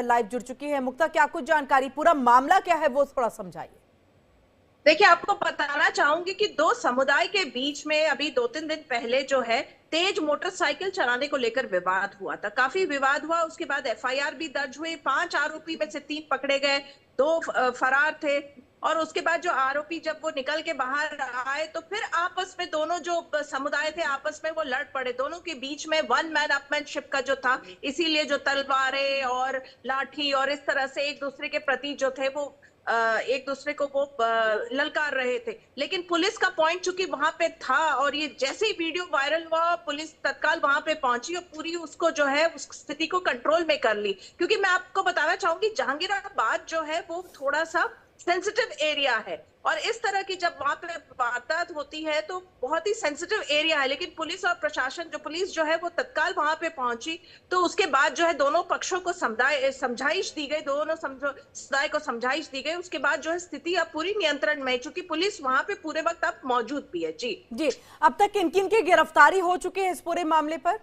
Live जुड़ चुकी है। मुक्ता, क्या कुछ जानकारी, पूरा मामला क्या है वो थोड़ा समझाइए। देखिए, आपको बताना चाहूंगी कि दो समुदाय के बीच में अभी 2-3 दिन पहले जो है तेज मोटरसाइकिल चलाने को लेकर विवाद हुआ था। काफी विवाद हुआ, उसके बाद एफआईआर भी दर्ज हुई। 5 आरोपी में से 3 पकड़े गए, 2 फरार थे। और उसके बाद जो आरोपी जब वो निकल के बाहर आए तो फिर आपस में दोनों जो समुदाय थे आपस में वो लड़ पड़े। दोनों के बीच में वन मैन अपमैनशिप का जो था, इसीलिए जो तलवारें और लाठी और इस तरह से एक दूसरे के प्रति जो थे वो एक दूसरे को वो ललकार रहे थे। लेकिन पुलिस का पॉइंट चूंकि वहां पे था और ये जैसे ही वीडियो वायरल हुआ, पुलिस तत्काल वहां पे पहुंची और पूरी उसको जो है उस स्थिति को कंट्रोल में कर ली। क्योंकि मैं आपको बताना चाहूंगी, जहांगीराबाद जो है वो थोड़ा सा सेंसिटिव एरिया है और इस तरह की जब वहां पे वारदात होती है तो बहुत ही सेंसिटिव एरिया है। लेकिन पुलिस और प्रशासन, जो पुलिस जो है वो तत्काल वहां पे पहुंची, तो उसके बाद जो है दोनों पक्षों को समझाइश दी गई, दोनों समुदाय को समझाइश दी गई। उसके बाद जो है स्थिति अब पूरी नियंत्रण में है, क्योंकि पुलिस वहां पे पूरे वक्त अब मौजूद भी है। जी जी, अब तक किन किन की गिरफ्तारी हो चुकी है इस पूरे मामले पर?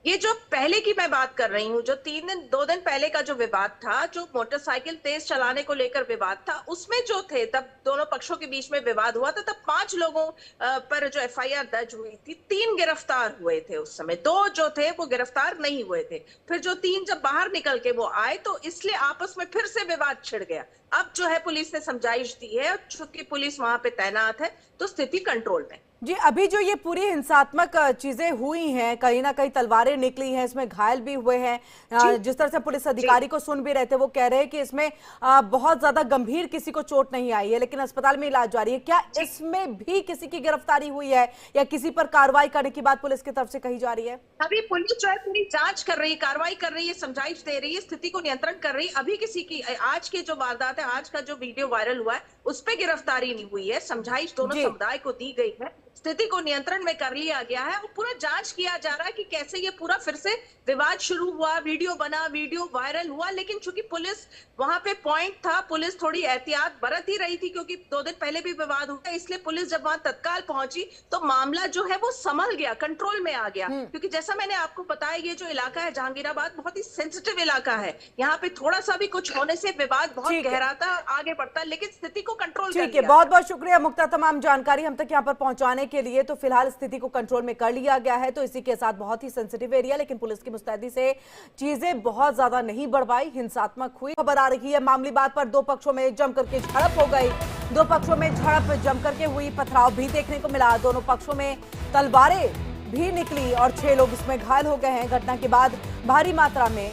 ये जो पहले की मैं बात कर रही हूँ, जो 2 दिन पहले का जो विवाद था, जो मोटरसाइकिल तेज चलाने को लेकर विवाद था, उसमें जो थे तब दोनों पक्षों के बीच में विवाद हुआ था। तब 5 लोगों पर जो एफआईआर दर्ज हुई थी, 3 गिरफ्तार हुए थे उस समय, 2 जो थे वो गिरफ्तार नहीं हुए थे। फिर जो 3 जब बाहर निकल के वो आए तो इसलिए आपस में फिर से विवाद छिड़ गया। अब जो है पुलिस ने समझाइश दी है, चूंकि पुलिस वहां पे तैनात है तो स्थिति कंट्रोल में। जी, अभी जो ये पूरी हिंसात्मक चीजें हुई हैं, कहीं ना कहीं तलवारें निकली हैं, इसमें घायल भी हुए हैं। जी जिस तरह से पुलिस जी अधिकारी को सुन भी रहे थे, वो कह रहे हैं कि इसमें बहुत ज्यादा गंभीर किसी को चोट नहीं आई है, लेकिन अस्पताल में इलाज जारी है। क्या जी इसमें भी किसी की गिरफ्तारी हुई है या किसी पर कार्रवाई करने की बात पुलिस की तरफ से कही जा रही है? अभी पुलिस जो है पूरी जांच कर रही है, कार्रवाई कर रही है, समझाइश दे रही है, स्थिति को नियंत्रण कर रही है। अभी किसी की, आज के जो वारदात है, आज का जो वीडियो वायरल हुआ है, उस पे गिरफ्तारी नहीं हुई है। समझाइश दोनों जी समुदाय को दी गई है, स्थिति को नियंत्रण में कर लिया गया है और पूरा जांच किया जा रहा है कि कैसे ये पूरा फिर से विवाद शुरू हुआ, वीडियो बना, वीडियो वायरल हुआ। लेकिन चूंकि पुलिस वहां पे पॉइंट था, पुलिस थोड़ी एहतियात बरत ही रही थी, क्योंकि 2 दिन पहले भी विवाद हुआ, इसलिए पुलिस जब वहां तत्काल पहुंची तो मामला जो है वो संभल गया, कंट्रोल में आ गया। हम्म क्योंकि जैसा मैंने आपको बताया, ये जो इलाका है जहांगीराबाद बहुत ही सेंसिटिव इलाका है। यहाँ पे थोड़ा सा भी कुछ होने से विवाद बहुत ठीक है। गहराता आगे बढ़ता है, लेकिन स्थिति को कंट्रोल कर ठीक है, लिया बहुत गया। बहुत शुक्रिया मुक्ता, तमाम जानकारी हम तक यहाँ पर पहुंचाने के लिए। तो फिलहाल स्थिति को कंट्रोल में कर लिया गया है। तो इसी के साथ बहुत ही सेंसिटिव एरिया, लेकिन पुलिस की मुस्तैदी से चीजें बहुत ज्यादा नहीं बढ़वाई, हिंसात्मक हुई। खबर आ रही है मामूली बात पर दो पक्षों में जमकर के झड़प हो गई। दो पक्षों में झड़प जमकर के हुई, पथराव भी देखने को मिला। दोनों पक्षों में तलवारें भी निकली और 6 लोग इसमें घायल हो गए हैं। घटना के बाद भारी मात्रा में,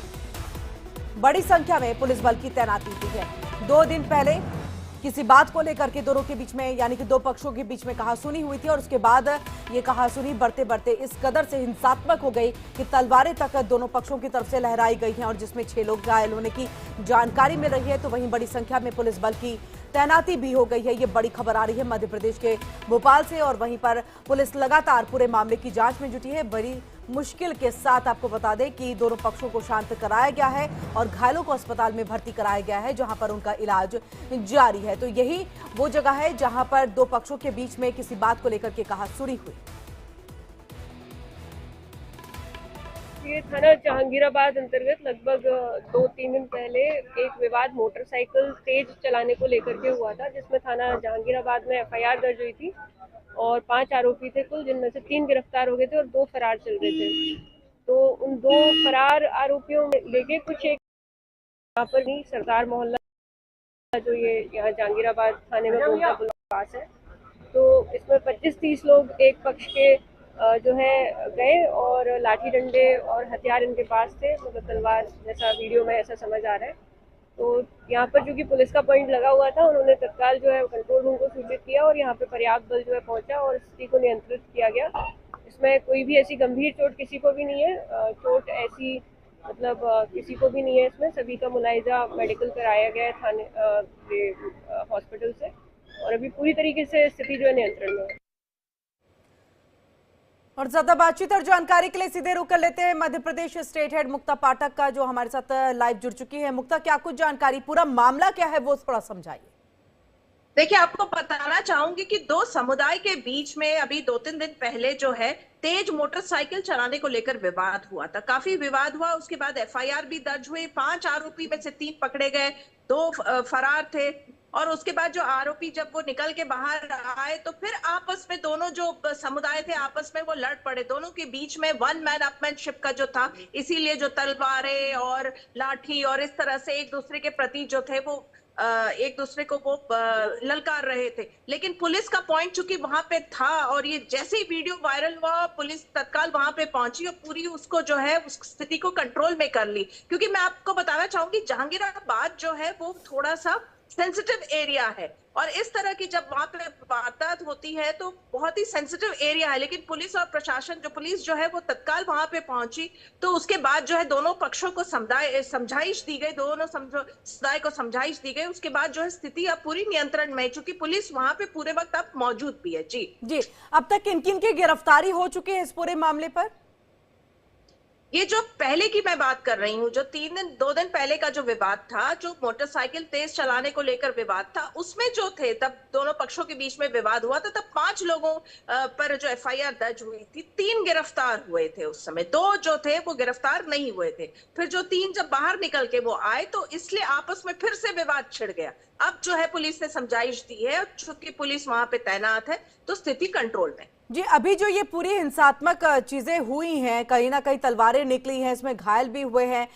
बड़ी संख्या में पुलिस बल की तैनाती की है। 2 दिन पहले किसी बात को लेकर के दोनों के बीच में, यानी कि दो पक्षों के बीच में कहासुनी हुई थी और उसके बाद ये कहासुनी बढ़ते बढ़ते इस कदर से हिंसात्मक हो गई कि तलवारें तक दोनों पक्षों की तरफ से लहराई गई हैं और जिसमें 6 लोग घायल होने की जानकारी मिल रही है। तो वहीं बड़ी संख्या में पुलिस बल की तैनाती भी हो गई है। ये बड़ी खबर आ रही है मध्य प्रदेश के भोपाल से और वहीं पर पुलिस लगातार पूरे मामले की जांच में जुटी है। बड़ी मुश्किल के साथ आपको बता दें कि दोनों पक्षों को शांत कराया गया है और घायलों को अस्पताल में भर्ती कराया गया है, जहां पर उनका इलाज जारी है। तो यही वो जगह है जहां पर दो पक्षों के बीच में किसी बात को लेकर के कहासुनी हुई। ये थाना जहांगीराबाद अंतर्गत लगभग 2-3 दिन पहले एक विवाद मोटरसाइकिल तेज चलाने को लेकर के हुआ था, जिसमें थाना जहांगीराबाद में एफआईआर दर्ज हुई थी और 5 आरोपी थे कुल, जिनमें से 3 गिरफ्तार हो गए थे और 2 फरार चल रहे थे। तो उन 2 फरार आरोपियों में लेके कुछ एक यहाँ पर नहीं, सरदार मोहल्ला जो ये यहाँ जहांगीराबाद थाने में गोंडा पुल के पास है, तो इसमें 25-30 लोग एक पक्ष के जो है गए और लाठी डंडे और हथियार इनके पास थे, मतलब तलवार, जैसा वीडियो में ऐसा समझ आ रहा है। तो यहाँ पर जो कि पुलिस का पॉइंट लगा हुआ था, उन्होंने तत्काल जो है कंट्रोल रूम को सूचित किया और यहाँ पे पर्याप्त बल जो है पहुंचा और स्थिति को नियंत्रित किया गया। इसमें कोई भी ऐसी गंभीर चोट किसी को भी नहीं है, चोट ऐसी मतलब किसी को भी नहीं है। इसमें सभी का मुलायजा मेडिकल कराया गया है थाने हॉस्पिटल से और अभी पूरी तरीके से स्थिति जो है नियंत्रण में है। और ज्यादा बातचीत और जानकारी के लिए सीधे रुक कर लेते हैं मध्य प्रदेश स्टेट हेड मुक्ता पाठक का, जो हमारे साथ लाइव जुड़ चुकी है। मुक्ता, क्या कुछ जानकारी, पूरा मामला क्या है वो थोड़ा समझाइए। देखिए, आपको बताना चाहूंगी कि दो समुदाय के बीच में अभी 2-3 दिन पहले जो है तेज मोटरसाइकिल चलाने को लेकर विवाद हुआ था। काफी विवाद हुआ, उसके बाद एफआईआर भी दर्ज हुई। 5 आरोपी में से 3 पकड़े गए, 2 फरार थे। और उसके बाद जो आरोपी जब वो निकल के बाहर आए तो फिर आपस में दोनों जो समुदाय थे आपस में वो लड़ पड़े। दोनों के बीच में वन मैन अपमैनशिप का जो था, इसीलिए जो तलवारें और लाठी और इस तरह से एक दूसरे के प्रति जो थे वो एक दूसरे को वो ललकार रहे थे। लेकिन पुलिस का पॉइंट चूंकि वहां पे था और ये जैसे ही वीडियो वायरल हुआ, पुलिस तत्काल वहां पे पहुंची और पूरी उसको जो है उस स्थिति को कंट्रोल में कर ली। क्योंकि मैं आपको बताना चाहूंगी, जहांगीराबाद जो है वो थोड़ा सा सेंसिटिव एरिया है और इस तरह की जब वहां पे वारदात होती है तो बहुत ही सेंसिटिव एरिया है। लेकिन पुलिस और प्रशासन पुलिस जो है वो तत्काल वहां पे पहुंची। तो उसके बाद जो है दोनों पक्षों को समझाइश दी गई, दोनों समुदाय को समझाइश दी गई। उसके बाद जो है स्थिति अब पूरी नियंत्रण में है, क्योंकि पुलिस वहां पे पूरे वक्त अब मौजूद भी है। जी जी, अब तक किन किन की गिरफ्तारी हो चुकी है इस पूरे मामले पर? ये जो पहले की मैं बात कर रही हूँ, जो 2 दिन पहले का जो विवाद था, जो मोटरसाइकिल तेज चलाने को लेकर विवाद था, उसमें जो थे तब दोनों पक्षों के बीच में विवाद हुआ था। तब 5 लोगों पर जो एफआईआर दर्ज हुई थी, 3 गिरफ्तार हुए थे उस समय, 2 जो थे वो गिरफ्तार नहीं हुए थे। फिर जो 3 जब बाहर निकल के वो आए तो इसलिए आपस में फिर से विवाद छिड़ गया। अब जो है पुलिस ने समझाइश दी है, चूंकि पुलिस वहां पे तैनात है तो स्थिति कंट्रोल में। जी, अभी जो ये पूरी हिंसात्मक चीजें हुई हैं, कहीं ना कहीं तलवारें निकली हैं, इसमें घायल भी हुए हैं।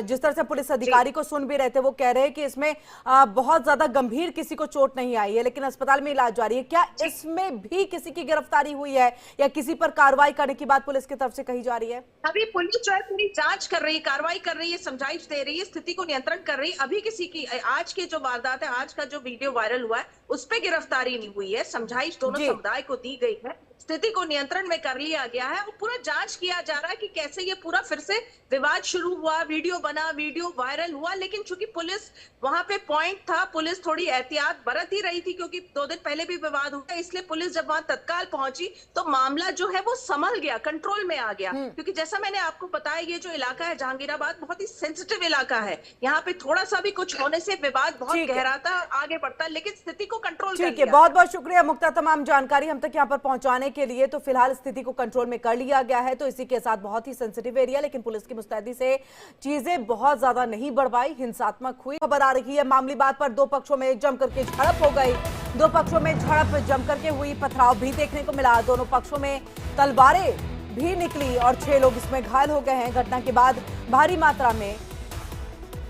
जिस तरह से पुलिस अधिकारी को सुन भी रहे थे, वो कह रहे हैं कि इसमें बहुत ज्यादा गंभीर किसी को चोट नहीं आई है, लेकिन अस्पताल में इलाज जारी है। क्या इसमें भी किसी की गिरफ्तारी हुई है या किसी पर कार्रवाई करने की बात पुलिस की तरफ से कही जा रही है? अभी पुलिस जो है पूरी जांच कर रही है, कार्रवाई कर रही है, समझाइश दे रही है, स्थिति को नियंत्रण कर रही है। अभी किसी की आज की जो वारदात है, आज का जो वीडियो वायरल हुआ है, उस पर गिरफ्तारी नहीं हुई है। समझाइश दोनों समुदाय को दी गई है, स्थिति को नियंत्रण में कर लिया गया है और पूरा जांच किया जा रहा है कि कैसे ये पूरा फिर से विवाद शुरू हुआ, वीडियो बना, वीडियो वायरल हुआ। लेकिन चूंकि पुलिस वहां पे पॉइंट था, पुलिस थोड़ी एहतियात बरत ही रही थी, क्योंकि 2 दिन पहले भी विवाद हुआ, इसलिए पुलिस जब वहां तत्काल पहुंची तो मामला जो है वो संभल गया, कंट्रोल में आ गया। क्योंकि जैसा मैंने आपको बताया, ये जो इलाका है जहांगीराबाद बहुत ही सेंसिटिव इलाका है। यहाँ पे थोड़ा सा भी कुछ होने से विवाद बहुत गहराता आगे बढ़ता है, लेकिन स्थिति को कंट्रोल कर लिया। ठीक है, बहुत बहुत शुक्रिया मुक्ता, तमाम जानकारी हम तक यहाँ पर पहुंचाने के लिए। तो फिलहाल स्थिति को कंट्रोल में कर लिया गया है। तो इसी के साथ बहुत ही सेंसिटिव एरिया, लेकिन पुलिस की मुस्तैदी से चीजें बहुत ज्यादा नहीं बढ़ पाई, हिंसात्मक हुई। खबर आ रही है मामूली बात पर दो पक्षों में जमकर के झड़प हो गई। दो पक्षों में झड़प जमकर के हुई, पथराव भी देखने को मिला। दोनों पक्षों में तलवारें भी निकली और 6 लोग इसमें घायल हो गए हैं। घटना के बाद भारी मात्रा में,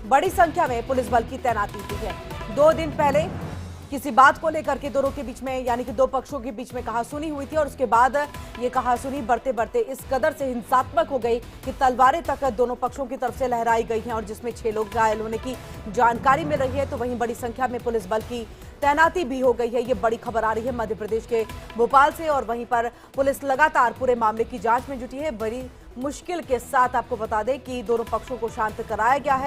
बड़ी संख्या में पुलिस बल की तैनाती की है। 2 दिन पहले किसी बात को लेकर के दोनों के बीच में, यानी कि दो पक्षों के बीच में कहासुनी हुई थी और उसके बाद ये कहासुनी बढ़ते बढ़ते इस कदर से हिंसात्मक हो गई कि तलवारें तक दोनों पक्षों की तरफ से लहराई गई हैं और जिसमें 6 लोग घायल होने की जानकारी मिल रही है। तो वहीं बड़ी संख्या में पुलिस बल की तैनाती भी हो गई है। ये बड़ी खबर आ रही है मध्य प्रदेश के भोपाल से और वहीं पर पुलिस लगातार पूरे मामले की जांच में जुटी है। बड़ी मुश्किल के साथ आपको बता दें कि दोनों पक्षों को शांत कराया गया है।